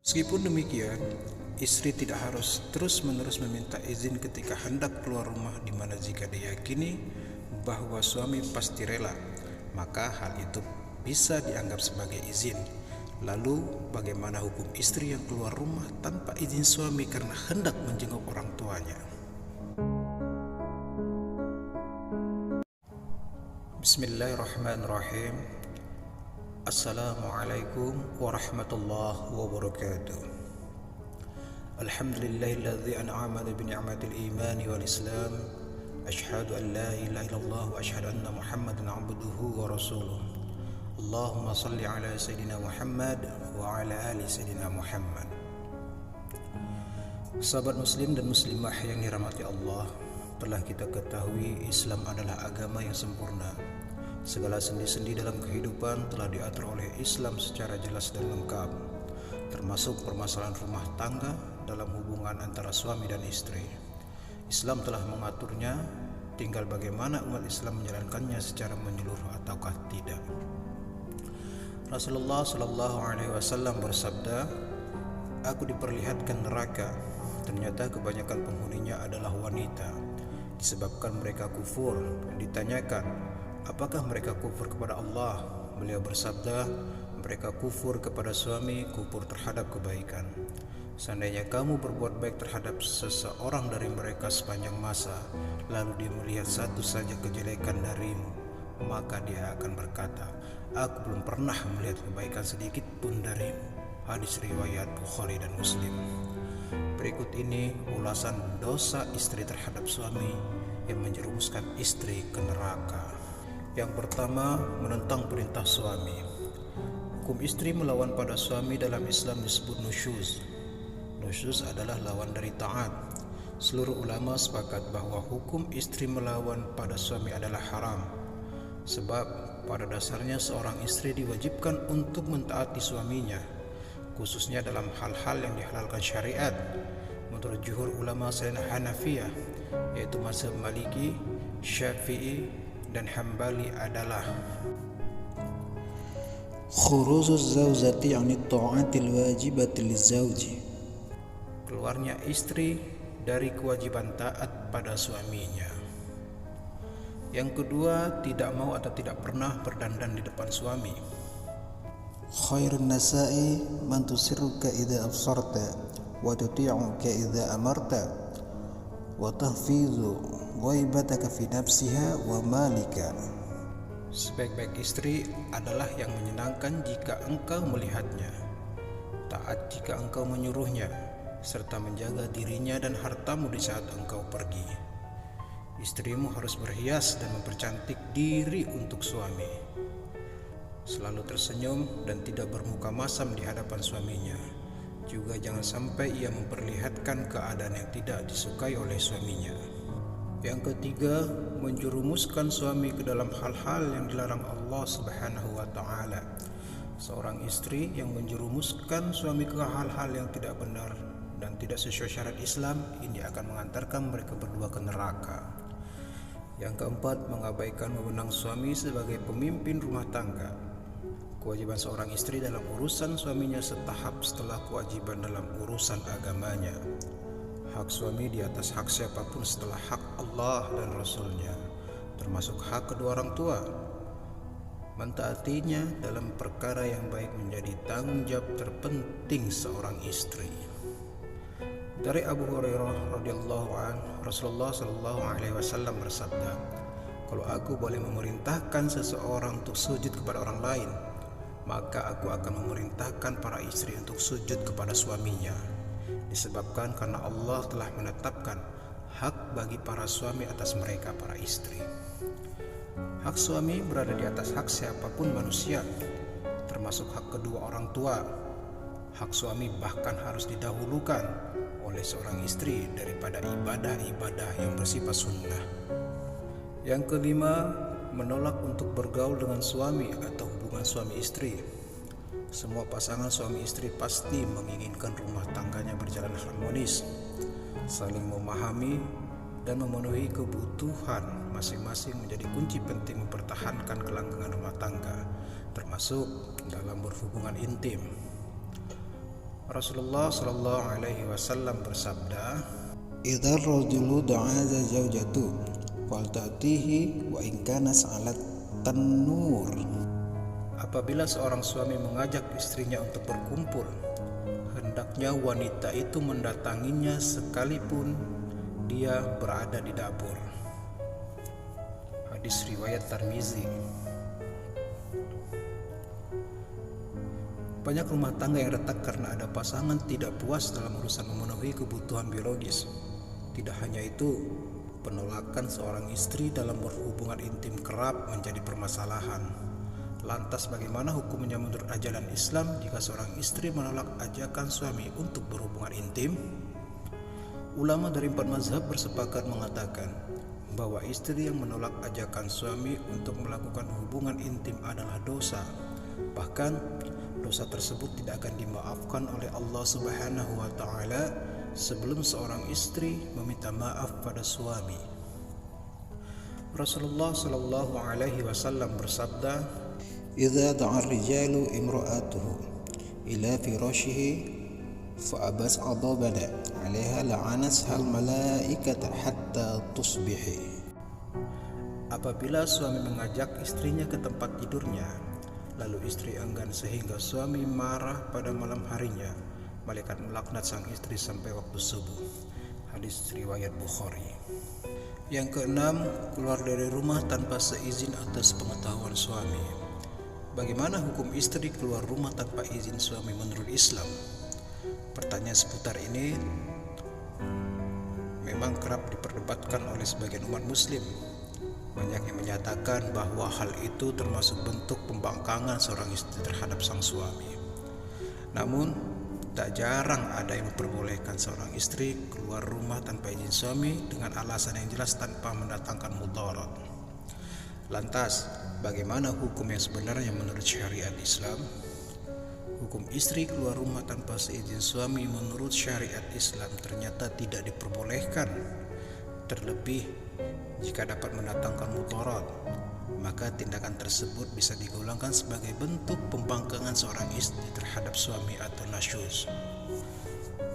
Meskipun demikian, istri tidak harus terus-menerus meminta izin ketika hendak keluar rumah, di mana jika diyakini bahwa suami pasti rela, maka hal itu bisa dianggap sebagai izin. Lalu, bagaimana hukum istri yang keluar rumah tanpa izin suami karena hendak menjenguk orang tuanya? Bismillahirrahmanirrahim. Assalamualaikum warahmatullahi wabarakatuh. Alhamdulillahilladzi an'amana bi ni'matil imani wal islam. Asyhadu an la ilaha illallah wa asyhadu anna Muhammadan 'abduhu wa rasuluh. Allahumma shalli ala sayyidina Muhammad wa ala ali sayyidina Muhammad. Sahabat muslim dan muslimah yang dirahmati Allah, telah kita ketahui Islam adalah agama yang sempurna. Segala sendi-sendi dalam kehidupan telah diatur oleh Islam secara jelas dan lengkap, termasuk permasalahan rumah tangga dalam hubungan antara suami dan istri. Islam telah mengaturnya, tinggal bagaimana umat Islam menjalankannya secara menyeluruh ataukah tidak. Rasulullah Shallallahu Alaihi Wasallam bersabda, "Aku diperlihatkan neraka, ternyata kebanyakan penghuninya adalah wanita, disebabkan mereka kufur." Ditanyakan, apakah mereka kufur kepada Allah? Beliau bersabda, mereka kufur kepada suami, kufur terhadap kebaikan. Seandainya kamu berbuat baik terhadap seseorang dari mereka sepanjang masa, lalu dia melihat satu saja kejelekan darimu, maka dia akan berkata, aku belum pernah melihat kebaikan sedikit pun darimu. Hadis riwayat Bukhari dan Muslim. Berikut ini ulasan dosa istri terhadap suami yang menjerumuskan istri ke neraka. Yang pertama, menentang perintah suami. Hukum istri melawan pada suami dalam Islam disebut nusyuz. Nusyuz adalah lawan dari taat. Seluruh ulama sepakat bahwa hukum istri melawan pada suami adalah haram. Sebab pada dasarnya seorang istri diwajibkan untuk mentaati suaminya, khususnya dalam hal-hal yang dihalalkan syariat. Menurut jumhur ulama selain Hanafiyah, yaitu mazhab Maliki, Syafi'i, dan Hambali adalah khuruzuz zawjati 'ani ta'atil wajibati lizawji, keluarnya istri dari kewajiban taat pada suaminya. Yang kedua, tidak mau atau tidak pernah berdandan di depan suami. Khairun nasa'i man tusirruka idza absarta wa tuti'uka idza amarta wa tahfizu ghaibataka fi nafsiha wa malika. Sebaik-baik istri adalah yang menyenangkan jika engkau melihatnya, taat jika engkau menyuruhnya, serta menjaga dirinya dan hartamu di saat engkau pergi. Istrimu harus berhias dan mempercantik diri untuk suami, selalu tersenyum dan tidak bermuka masam di hadapan suaminya. Juga jangan sampai ia memperlihatkan keadaan yang tidak disukai oleh suaminya. Yang ketiga, menjerumuskan suami ke dalam hal-hal yang dilarang Allah Subhanahu wa Ta'ala. Seorang istri yang menjerumuskan suami ke hal-hal yang tidak benar dan tidak sesuai syariat Islam, ini akan mengantarkan mereka berdua ke neraka. Yang keempat, mengabaikan wewenang suami sebagai pemimpin rumah tangga. Kewajiban seorang istri dalam urusan suaminya setahap setelah kewajiban dalam urusan agamanya. Hak suami di atas hak siapapun setelah hak Allah dan Rasulnya, termasuk hak kedua orang tua. Mentaatinya dalam perkara yang baik menjadi tanggung jawab terpenting seorang istri. Dari Abu Hurairah radhiyallahu anhu, Rasulullah sallallahu alaihi wasallam bersabda, "Kalau aku boleh memerintahkan seseorang untuk sujud kepada orang lain, maka aku akan memerintahkan para istri untuk sujud kepada suaminya." Disebabkan karena Allah telah menetapkan hak bagi para suami atas mereka para istri. Hak suami berada di atas hak siapapun manusia, termasuk hak kedua orang tua. Hak suami bahkan harus didahulukan oleh seorang istri daripada ibadah-ibadah yang bersifat sunnah. Yang kelima, menolak untuk bergaul dengan suami atau hubungan suami istri. Semua pasangan suami istri pasti menginginkan rumah tangganya berjalan harmonis, saling memahami dan memenuhi kebutuhan masing-masing menjadi kunci penting mempertahankan kelanggengan rumah tangga, termasuk dalam berhubungan intim. Rasulullah Shallallahu Alaihi Wasallam bersabda, "Idza rajulu da'a zawjatu faltatihi wa in kanat 'alat tanur." Apabila seorang suami mengajak istrinya untuk berkumpul, hendaknya wanita itu mendatanginya sekalipun dia berada di dapur. Hadis riwayat Tirmizi. Banyak rumah tangga yang retak karena ada pasangan tidak puas dalam urusan memenuhi kebutuhan biologis. Tidak hanya itu, penolakan seorang istri dalam berhubungan intim kerap menjadi permasalahan. Lantas bagaimana hukumnya menurut ajaran Islam jika seorang istri menolak ajakan suami untuk berhubungan intim? Ulama dari 4 mazhab bersepakat mengatakan bahwa istri yang menolak ajakan suami untuk melakukan hubungan intim adalah dosa. Bahkan dosa tersebut tidak akan dimaafkan oleh Allah Subhanahu wa taala sebelum seorang istri meminta maaf pada suami. Rasulullah Shallallahu Alaihi Wasallam bersabda, "Idza da'a ar-rijalu imra'atuhu ila firashihi fa abas adabada 'alaiha la'anatha al-malaikata hatta tusbihi." Apabila suami mengajak istrinya ke tempat tidurnya, lalu istri enggan sehingga suami marah pada malam harinya, malaikat melaknat sang istri sampai waktu subuh. Hadis riwayat Bukhari. Yang keenam, keluar dari rumah tanpa seizin atau sepengetahuan suami. Bagaimana hukum istri keluar rumah tanpa izin suami menurut Islam? Pertanyaan seputar ini memang kerap diperdebatkan oleh sebagian umat muslim. Banyak yang menyatakan bahwa hal itu termasuk bentuk pembangkangan seorang istri terhadap sang suami. Namun, tak jarang ada yang memperbolehkan seorang istri keluar rumah tanpa izin suami dengan alasan yang jelas tanpa mendatangkan mudarat. Lantas, bagaimana hukum yang sebenarnya menurut syariat Islam? Hukum istri keluar rumah tanpa seizin suami menurut syariat Islam ternyata tidak diperbolehkan. Terlebih jika dapat mendatangkan mudarat, maka tindakan tersebut bisa digolongkan sebagai bentuk pembangkangan seorang istri terhadap suami atau nasyuz.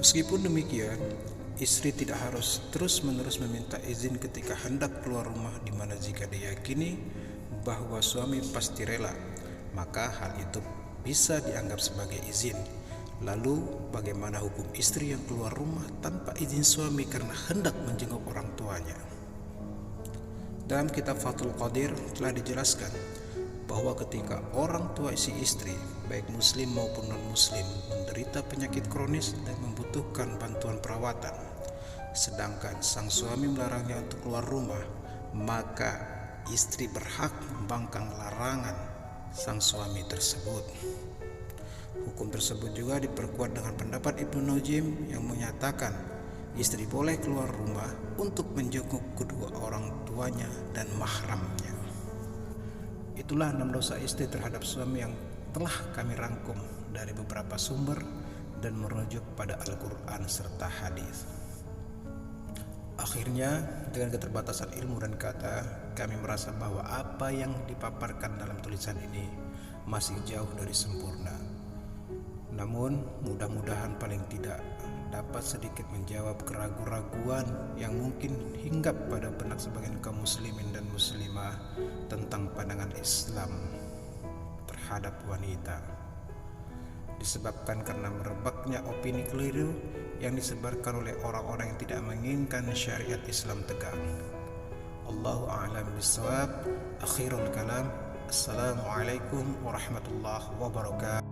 Meskipun demikian, istri tidak harus terus-menerus meminta izin ketika hendak keluar rumah, di mana jika diyakini bahwa suami pasti rela, maka hal itu bisa dianggap sebagai izin. Lalu, bagaimana hukum istri yang keluar rumah tanpa izin suami karena hendak menjenguk orang tuanya? Dalam kitab Fathul Qadir telah dijelaskan bahwa ketika orang tua si istri, baik muslim maupun non-muslim, menderita penyakit kronis dan membutuhkan bantuan perawatan, sedangkan sang suami melarangnya untuk keluar rumah, maka istri berhak membangkang larangan sang suami tersebut. Hukum tersebut juga diperkuat dengan pendapat Ibnu Najim yang menyatakan istri boleh keluar rumah untuk menjenguk kedua orang tuanya dan mahramnya. Itulah 6 dosa istri terhadap suami yang telah kami rangkum dari beberapa sumber dan merujuk pada Al-Quran serta hadis. Akhirnya, dengan keterbatasan ilmu dan kata, kami merasa bahwa apa yang dipaparkan dalam tulisan ini masih jauh dari sempurna. Namun, mudah-mudahan paling tidak dapat sedikit menjawab keraguan-raguan yang mungkin hinggap pada benak sebagian kaum muslimin dan muslimah tentang pandangan Islam terhadap wanita, disebabkan karena merebaknya opini keliru yang disebarkan oleh orang-orang yang tidak menginginkan syariat Islam tegak. Allahu a'lam bishawab. Akhirul kalam. Assalamualaikum warahmatullahi wabarakatuh.